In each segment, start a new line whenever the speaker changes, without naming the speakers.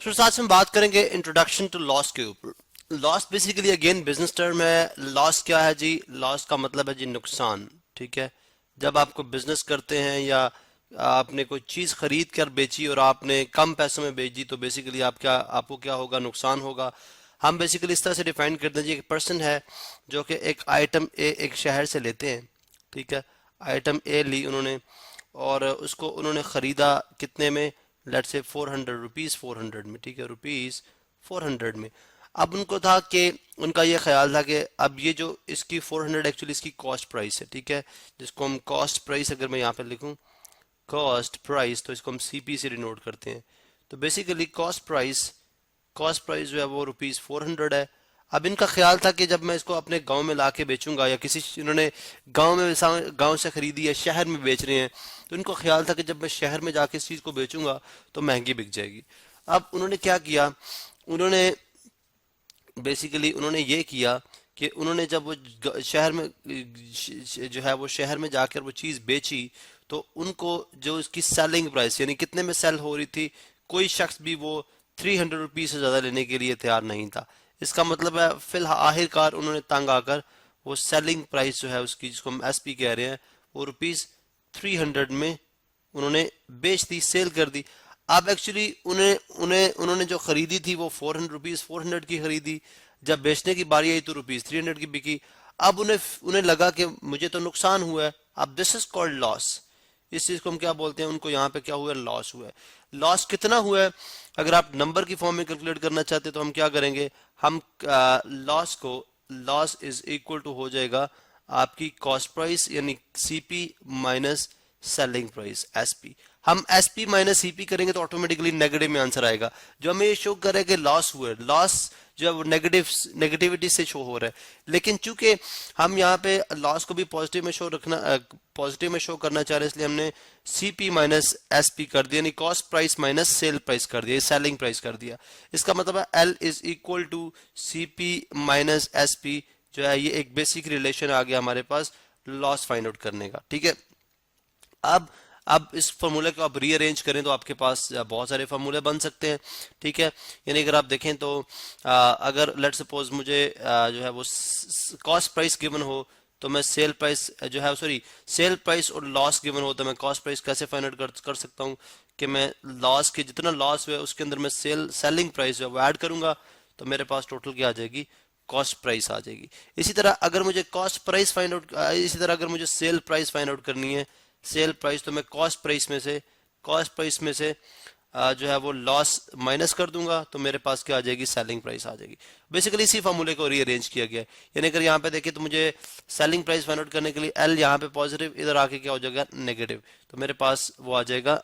तो आज हम बात करेंगे इंट्रोडक्शन टू लॉस के ऊपर। Loss basically again business term है। लॉस क्या है जी? लॉस का मतलब है जी नुकसान। ठीक है, जब आपको बिजनेस करते हैं या आपने कोई चीज खरीद कर बेची और आपने कम पैसों में बेच दी तो बेसिकली आपको क्या होगा? नुकसान होगा। हम बेसिकली इस तरह से डिफाइन करते हैं जी, एक पर्सन है जो कि एक आइटम ए एक शहर से लेते हैं। ठीक है, आइटम ए ली उन्होंने और उसको उन्होंने खरीदा कितने में? लेट्स से 400 रुपीज, 400 में। ठीक है, रुपीज 400 में। अब उनको था कि उनका ये ख्याल था कि अब ये जो इसकी 400 एक्चुअली इसकी कॉस्ट प्राइस है। ठीक है, जिसको हम कॉस्ट प्राइस अगर मैं यहाँ पे लिखूं कॉस्ट प्राइस तो इसको हम सीपी से डिनोट करते हैं। तो बेसिकली कॉस्ट प्राइस जो है वो रुपीज 400 है। अब इनका ख्याल था कि जब मैं इसको अपने गांव में लाके बेचूंगा या किसी इन्होंने गांव से खरीदी है शहर में बेच रहे हैं, तो इनको ख्याल था कि जब मैं शहर में जाके इस चीज़ को बेचूंगा तो महंगी बिक जाएगी। अब उन्होंने क्या किया? उन्होंने बेसिकली उन्होंने ये किया कि उन्होंने जब वो शहर में जो है वो शहर में जाकर वो चीज़ बेची तो उनको जो इसकी सेलिंग प्राइस यानी कितने में सेल हो रही थी, कोई शख्स भी वो 300 रुपीज से ज़्यादा लेने के लिए तैयार नहीं था। इसका मतलब है फिलहाल आखिरकार उन्होंने तंग आकर वो सेलिंग प्राइस जो है उसकी, जिसको हम एसपी कह रहे हैं, वो रुपीज 300 में उन्होंने बेच दी, सेल कर दी। अब एक्चुअली उन्हें उन्हें उन्होंने जो खरीदी थी वो 400 की खरीदी। जब बेचने की बारी आई तो रुपीज 300 की बिकी। अब उन्हें उन्हें लगा कि मुझे तो नुकसान हुआ है। अब दिस इज कॉल्ड लॉस। इस चीज को हम क्या बोलते हैं? उनको यहाँ पे क्या हुआ? लॉस हुआ है। लॉस कितना हुआ है? अगर आप नंबर की फॉर्म में कैलकुलेट करना चाहते हैं तो हम क्या करेंगे? हम लॉस इज इक्वल टू हो जाएगा आपकी कॉस्ट प्राइस यानी CP minus selling price SP. हम एसपी माइनस सीपी करेंगे तो ऑटोमेटिकली नेगेटिव में आंसर आएगा, जो हमें ये शो करे कि लॉस हुआ है। लॉस जो है वो नेगेटिविटी से शो हो रहा है। लेकिन चूंकि हम यहाँ पे लॉस को भी पॉजिटिव में शो करना चाह रहे हैं, इसलिए हमने सीपी माइनस एसपी कर दिया, यानी cost price minus sell price कर दिया, सेलिंग प्राइस कर दिया। इसका मतलब है L is equal to CP minus SP. जो है ये एक बेसिक रिलेशन आ गया हमारे पास लॉस फाइंड आउट करने का। ठीक है, अब अब इस फॉर्मूले को आप रीअरेंज करें तो आपके पास बहुत सारे फार्मूले बन सकते हैं। ठीक है, यानी अगर आप देखें तो अगर लेट सपोज मुझे जो है वो कॉस्ट प्राइस गिवन हो तो मैं सेल प्राइस जो है सेल प्राइस और लॉस गिवन हो तो मैं कॉस्ट प्राइस कैसे फाइंड आउट कर सकता हूँ कि मैं लॉस के जितना लॉस हुआ उसके अंदर मैं सेलिंग प्राइस जो है वो ऐड करूंगा तो मेरे पास टोटल क्या आ जाएगी? कॉस्ट प्राइस आ जाएगी। इसी तरह अगर मुझे सेल प्राइस फाइंड आउट करनी है, सेल प्राइस, तो मैं कॉस्ट प्राइस में से जो है वो लॉस माइनस कर दूंगा तो मेरे पास क्या आ जाएगी? सेलिंग प्राइस आ जाएगी। बेसिकली इसी फॉर्मूले को रीअरेंज किया गया है। यानी अगर यहाँ पे देखिए तो मुझे सेलिंग प्राइस फाइंड आउट करने के लिए एल यहाँ पे पॉजिटिव, इधर आके क्या हो जाएगा? नेगेटिव। तो मेरे पास वो आ जाएगा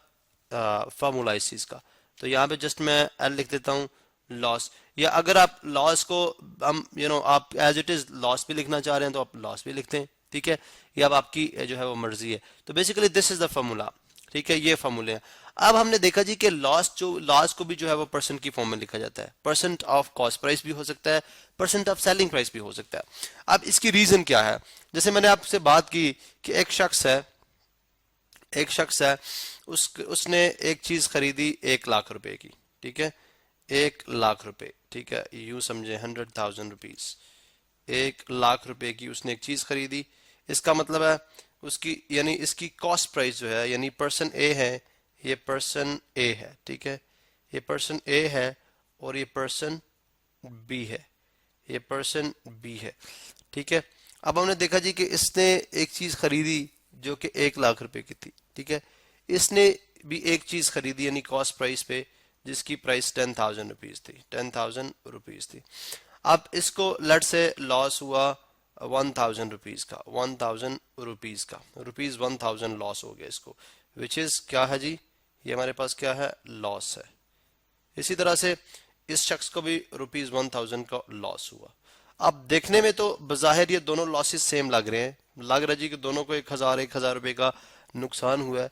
फॉर्मूला इस चीज का। तो यहाँ पे जस्ट मैं एल लिख देता हूँ लॉस, या अगर आप लॉस को हम आप एज इट इज लॉस भी लिखना चाह रहे हैं तो आप लॉस भी लिखते हैं। ठीक है, ये अब आपकी जो है वो मर्जी है। तो basically this is the formula. ठीक है, ये फॉर्मूले हैं। अब हमने देखा जी कि लॉस को भी जो है वो परसेंट की फॉर्म में लिखा जाता है। परसेंट ऑफ कॉस्ट प्राइस भी हो सकता है, परसेंट ऑफ सेलिंग प्राइस भी हो सकता है। अब इसकी रीजन क्या है? जैसे मैंने आपसे बात की कि एक शख्स है उसने एक चीज खरीदी 1 लाख रुपए की। ठीक है, 1 लाख रुपए। ठीक है, यूं समझे 100,000 रुपीज। 1 लाख रुपए की उसने एक चीज खरीदी। इसका मतलब है उसकी यानी इसकी कॉस्ट प्राइस जो है, यानी पर्सन ए है, ये पर्सन ए है। ठीक है, ये पर्सन ए है और ये पर्सन बी है, ये पर्सन बी है। ठीक है, अब हमने देखा जी कि इसने एक चीज खरीदी जो कि 1 लाख रुपए की थी। ठीक है, इसने भी एक चीज खरीदी यानी कॉस्ट प्राइस पे, जिसकी प्राइस 10,000 रुपीज थी, 10,000 रुपीज थी। अब इसको लट से लॉस हुआ 1,000 रुपीज का, 1,000 रुपीज का, रुपीज 1,000 लॉस हो गया इसको, विच इज क्या है जी? ये हमारे पास क्या है? लॉस है। इसी तरह से इस शख्स को भी रुपीज 1,000 का लॉस हुआ। अब देखने में तो बजाहिर ये दोनों लॉसेस सेम लग रहे हैं, लग रहा है जी कि दोनों को 1,000 रुपए का नुकसान हुआ है।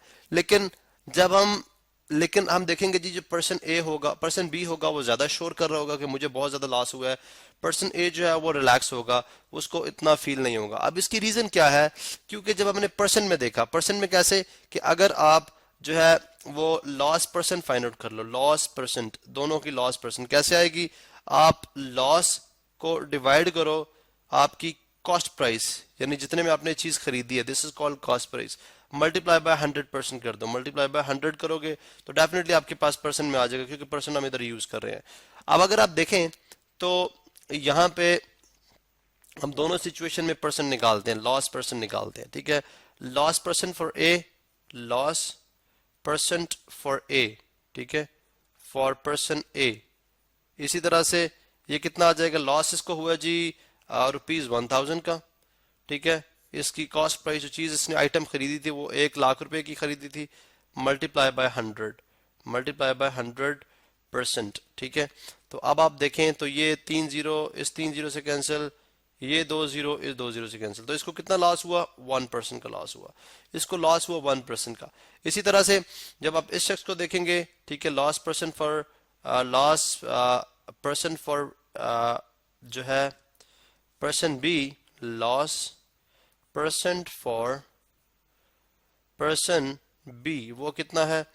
लेकिन हम देखेंगे जी जो पर्सन ए होगा, पर्सन बी होगा, वो ज्यादा श्योर कर रहा होगा कि मुझे बहुत ज्यादा लॉस हुआ है। पर्सन ए जो है वो रिलैक्स होगा, उसको इतना फील नहीं होगा। अब इसकी रीजन क्या है? क्योंकि जब हमने पर्सन में देखा, पर्सन में कैसे कि अगर आप जो है वो लॉस परसेंट फाइंड आउट कर लो। लॉस परसेंट, दोनों की लॉस परसेंट कैसे आएगी? आप लॉस को डिवाइड करो आपकी कॉस्ट प्राइस, यानी जितने में आपने चीज खरीदी है, this is called cost price, multiply by 100% कर दो। मल्टीप्लाई बाय 100 करोगे तो डेफिनेटली आपके पास परसेंट में आ जाएगा, क्योंकि परसेंट हम इधर यूज कर रहे हैं। अब अगर आप देखें तो यहाँ पे हम दोनों सिचुएशन में परसेंट निकालते हैं, लॉस परसेंट निकालते हैं, ठीक है। Loss percent for a, loss percent for a, ठीक है, फॉर पर्सन ए। इसी तरह से ये कितना आ जाएगा? लॉस इसको हुआ जी ₹1000 का, ठीक है। इसकी कॉस्ट प्राइस, जो चीज इसने आइटम खरीदी थी वो 1,00,000 की खरीदी थी, मल्टीप्लाई बाय 100, मल्टीप्लाई बाय 100%, ठीक है। तो अब आप देखें तो ये 3 जीरो इस 3 जीरो से कैंसिल, ये 2 जीरो इस 2 जीरो से कैंसिल, तो इसको कितना लॉस हुआ? 1% का लॉस हुआ, इसको लॉस हुआ 1% का। इसी तरह से जब आप इस शख्स को देखेंगे, ठीक है, loss percent for loss percent for जो है person B, loss percent for person B, वो कितना है?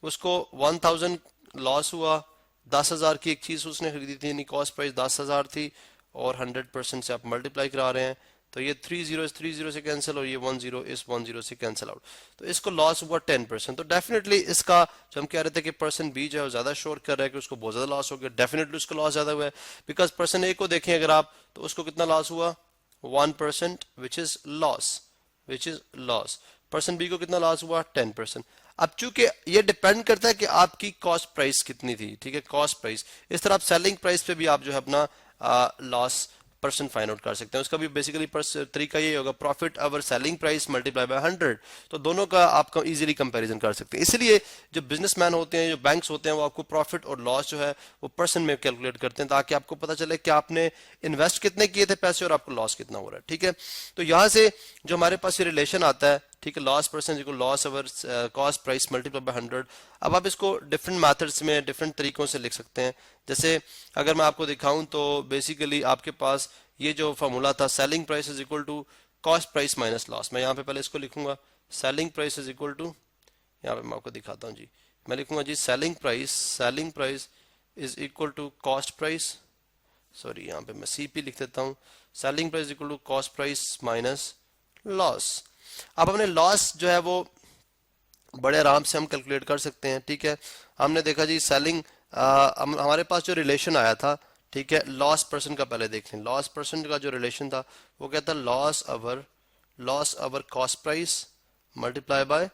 उसको 1000 लॉस हुआ, 10,000 की एक चीज उसने खरीदी थी, यानी कॉस्ट प्राइस 10,000 थी, और 100% से आप मल्टीप्लाई करा रहे हैं, तो ये 3 जीरो इस 3 जीरो से कैंसिल, और ये 1 जीरो इस 1 जीरो से कैंसिल आउट, तो इसको लॉस हुआ 10%। तो डेफिनेटली इसका, जो हम कह रहे थे कि पर्सन बी जो है वो ज्यादा शोर कर रहा है कि उसको बहुत ज्यादा लॉस हो गया, डेफिनेटली उसको लॉस ज्यादा हुआ है। बिकॉज पर्सन ए को देखें अगर आप, तो उसको कितना लॉस हुआ? 1%, which is loss, which is loss. Person B को कितना लॉस हुआ? 10%। अब चूंकि ये डिपेंड करता है कि आपकी कॉस्ट प्राइस कितनी थी, ठीक है, कॉस्ट प्राइस। इस तरह आप सेलिंग प्राइस पे भी आप जो है अपना लॉस परसेंट फाइंड आउट कर सकते हैं। उसका भी बेसिकली तरीका ये होगा, profit over selling price multiply by 100, तो दोनों का आप इजीली कंपैरिजन कर सकते हैं। इसलिए जो बिजनेसमैन होते हैं, जो बैंक्स होते हैं, वो आपको प्रॉफिट और लॉस जो है वो परसेंट में कैलकुलेट करते हैं, ताकि आपको पता चले कि आपने इन्वेस्ट कितने किए थे पैसे और आपको लॉस कितना हो रहा है, ठीक है। तो यहाँ से जो हमारे पास ये रिलेशन आता है, ठीक है, loss percent equal loss over cost price multiply by 100। अब आप इसको डिफरेंट मेथड्स में, डिफरेंट तरीकों से लिख सकते हैं। जैसे अगर मैं आपको दिखाऊं तो बेसिकली आपके पास ये जो फॉर्मूला था, selling price is equal to cost price minus loss. मैं यहाँ पे पहले इसको लिखूंगा, selling price is equal to, यहाँ पे मैं आपको दिखाता हूँ जी, मैं लिखूंगा जी selling price is equal to cost price, sorry यहाँ पे मैं सीपी लिख देता हूँ, selling price equal to cost price minus loss. अब हमने लॉस जो है वो बड़े आराम से हम कैलकुलेट कर सकते हैं, ठीक है। हमने देखा जी सेलिंग, हमारे पास जो रिलेशन आया था, ठीक है, लॉस परसेंट का पहले देख लें। लॉस परसेंट का जो रिलेशन था वो क्या था? Loss over cost price multiply by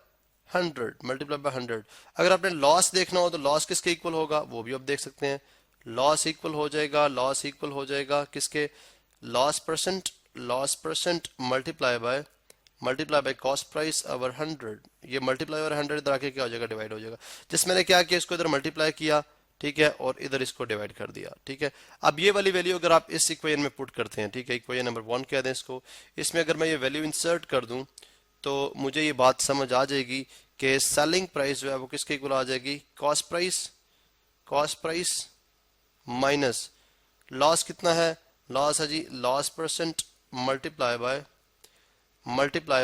100, multiply by 100। अगर आपने लॉस देखना हो तो लॉस किसके इक्वल होगा, वो भी आप देख सकते हैं। लॉस इक्वल हो जाएगा किसके? Loss percent multiply by cost price over 100। ये मल्टीप्लाई ओवर 100 इधर आके क्या हो जाएगा? डिवाइड हो जाएगा। जिस मैंने क्या किया, इसको इधर मल्टीप्लाई किया, ठीक है, और इधर इसको डिवाइड कर दिया, ठीक है। अब ये वाली वैल्यू अगर आप इस इक्वेशन में पुट करते हैं, ठीक है, इक्वेशन नंबर 1 कह दें इसको, इसमें अगर मैं ये वैल्यू इंसर्ट कर दूं तो मुझे ये बात समझ आ जाएगी कि सेलिंग प्राइस जो है वो किसके इक्वल आ जाएगी? Cost price minus loss. कितना है? लॉस है जी loss percent multiply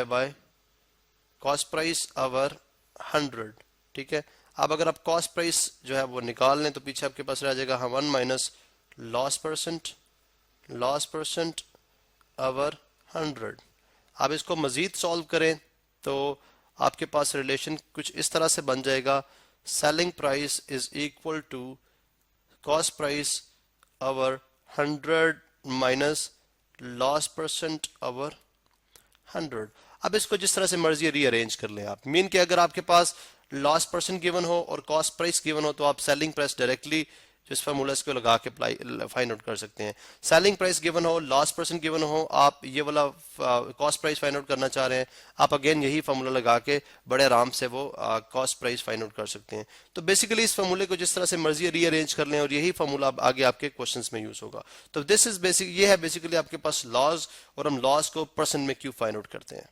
by cost price over 100, ठीक है। अब अगर आप कॉस्ट प्राइस जो है वो निकाल लें तो पीछे आपके पास रह जाएगा 1 माइनस लॉस परसेंट ओवर 100। अब इसको मजीद सॉल्व करें तो आपके पास रिलेशन कुछ इस तरह से बन जाएगा, selling price is equal to cost price over 100 minus loss percent over 100। अब इसको जिस तरह से मर्जी रीअरेंज कर लें आप। मीन कि अगर आपके पास लॉस परसेंट गिवन हो और कॉस्ट प्राइस गिवन हो तो आप सेलिंग प्राइस डायरेक्टली जिस फार्मूला को लगा के फाइंड आउट कर सकते हैं। सेलिंग प्राइस गिवन हो, लॉस परसेंट गिवन हो, आप ये वाला कॉस्ट प्राइस फाइंड आउट करना चाह रहे हैं, आप अगेन यही फार्मूला लगा के बड़े आराम से वो कॉस्ट प्राइस फाइंड आउट कर सकते हैं। तो बेसिकली इस फार्मूले को जिस तरह से मर्जी रीअरेंज कर लें और यही फार्मूला आगे आपके क्वेश्चंस में यूज होगा। तो दिस इज बेसिक, ये है बेसिकली आपके पास लॉस, और हम लॉस को परसेंट में क्यों फाइंड आउट करते हैं।